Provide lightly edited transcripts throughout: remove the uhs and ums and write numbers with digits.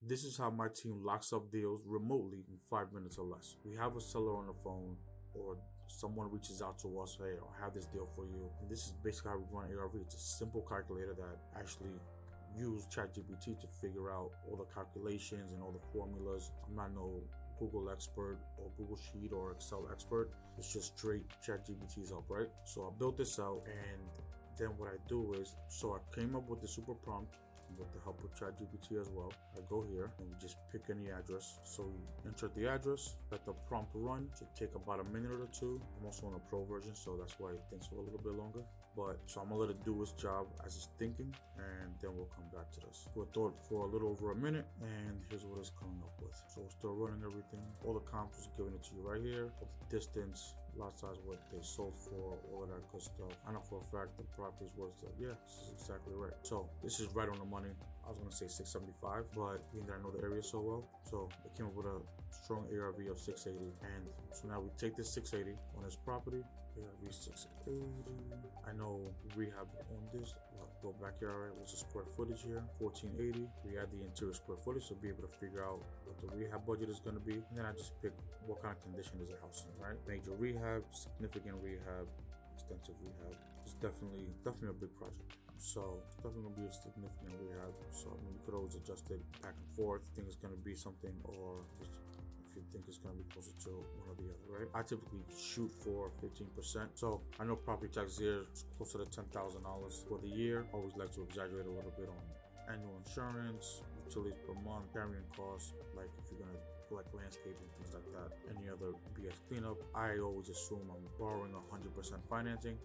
This is how my team locks up deals remotely in 5 minutes or less. We have a seller on the phone, or someone reaches out to us, hey, I have this deal for you. And this is basically how we run ARV. It's a simple calculator that actually use ChatGPT to figure out all the calculations and all the formulas. I'm not no Google expert or Google Sheet or Excel expert. It's just straight ChatGPT's help, right? So I built this out, and then what I do is, so I came up with the super prompt with the help of ChatGPT as well. I go here and just pick any address. So you enter the address, let the prompt run. It should take about a minute or two. I'm also on a pro version, so that's why it thinks for a little bit longer. But so I'm gonna let it do its job as it's thinking, and then we'll come back to this. We'll throw it for a little over a minute, and here's what it's coming up with. So it's still running everything. All the comps is giving it to you right here. All the distance, lot size, what they sold for, all of that good stuff. I know for a fact the property is worth it. Yeah, this is exactly right. So this is right on the money. I was gonna say 675, but being that I know the area so well, so it came up with a strong ARV of 680. And so now we take this 680 on this property, ARV 680. I know rehab on this, go back here, all right, what's the square footage here? 1480. We add the interior square footage to be able to figure out what the rehab budget is gonna be. And then I just pick what kind of condition is the house in, right? Major rehab, significant rehab, extensive rehab. It's definitely a big project. So it's definitely gonna be a significant rehab. So I mean, you could always adjust it back and forth. Think it's gonna be something, or just if you think it's gonna be closer to one or the other, right? I typically shoot for 15%. So I know property tax here is closer to $10,000 for the year. Always like to exaggerate a little bit on annual insurance, utilities per month, carrying costs, like if you're gonna collect landscaping, things like that, any other BS cleanup. I always assume I'm borrowing 100% financing.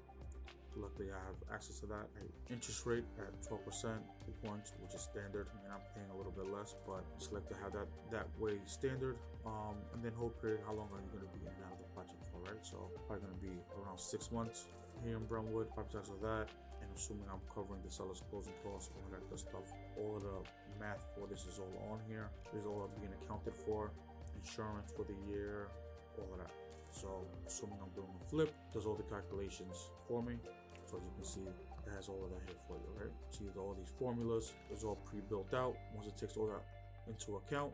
Luckily, I have access to that. Interest rate at 12%, 2 points, which is standard. I mean, I'm paying a little bit less, but just like to have that way standard. And then hold period, how long are you going to be in and out of the project for, right? So probably going to be around 6 months here in Brentwood. Property tax of that, and assuming I'm covering the seller's closing costs, all that good stuff. All of the math for this is all on here. This is all being accounted for. Insurance for the year, all of that. So assuming I'm doing a flip, does all the calculations for me. So as you can see, it has all of that here for you, right? See all these formulas, it's all pre-built out. Once it takes all that into account,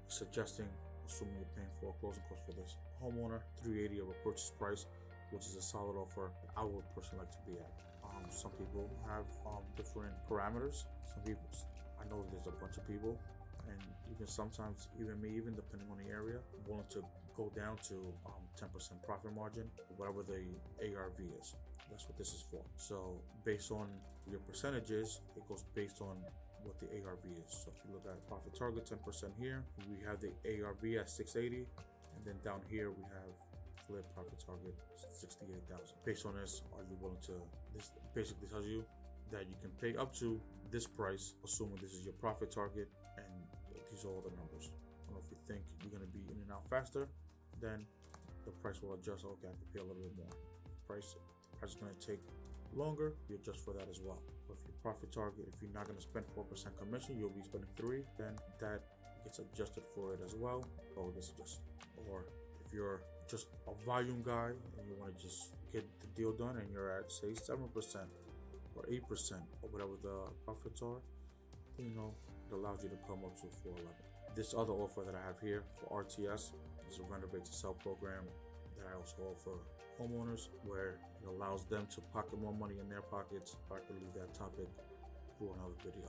suggesting, assuming you're paying for a closing cost for this homeowner, 380 of a purchase price, which is a solid offer that I would personally like to be at. Some people have different parameters. Some people, I know there's a bunch of people, and even sometimes, even me, even depending on the area, I'm willing to go down to 10% profit margin, whatever the ARV is. That's what this is for. So based on your percentages, it goes based on what the ARV is. So if you look at profit target, 10% here, we have the ARV at 680, and then down here we have flip profit target 68,000. Based on this, are you willing to? This basically tells you that you can pay up to this price, assuming this is your profit target, and these are all the numbers. Or if you think you're going to be in and out faster, then the price will adjust. Okay, I can pay a little bit more. The price is going to take longer, you adjust for that as well. But if your profit target, if you're not going to spend 4% commission, you'll be spending 3%, then that gets adjusted for it as well. Or it gets adjusted. Or if you're just a volume guy and you want to just get the deal done and you're at, say, 7%, or 8%, or whatever the profits are, then, it allows you to come up to 411. This other offer that I have here for RTS is a renovate to sell program that I also offer homeowners, where it allows them to pocket more money in their pockets. But I could leave that topic for another video.